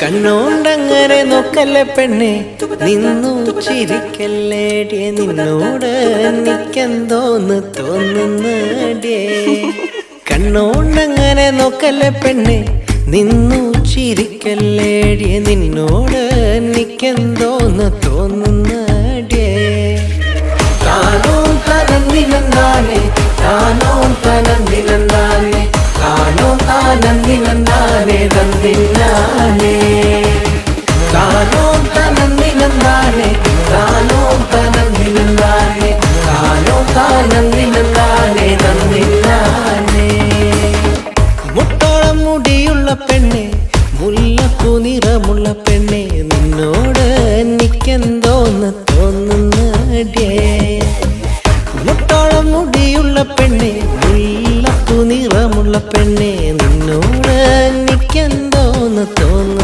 കണ്ണോണ്ടങ്ങനെ നോക്കല്ലേ പെണ്ണെ, നിന്നു ചിരിക്കല്ലേടിയെ, നിന്നോട് എനിക്കെന്തോന്ന് തോന്നുന്നടിയേ. കണ്ണോണ്ടങ്ങനെ നോക്കല്ലേ പെണ്ണെ, നിന്നു ചിരിക്കല്ലേടിയെ, നിന്നോട് എനിക്കെന്തോന്ന് തോന്നുന്നടിയേ. താനോ തനന്തിനാനെ, താനോ തനന്തിനാനെ, താനോ താനന്തിനാനെ തന്തിനാനെ, താനോ തനന്തിനാനെ, താനോ തനന്തിനാനെ, താനോ താനന്തിനാനെ തന്തിനാനെ. മുട്ടോളം മുടിയുള്ള പെണ്ണെ, മുല്ലപ്പൂ നിറമുള്ള പെണ്ണെ, നിന്നോട് എനിക്കെന്തോന്ന് തോന്നുന്നടിയേ. മുട്ടോളം മുടിയുള്ള പെണ്ണെ, മുല്ലപ്പൂ നിറമുള്ള പെണ്ണെ, നിന്നോട് എനിക്കെന്തോന്ന് തോന്നുന്നു.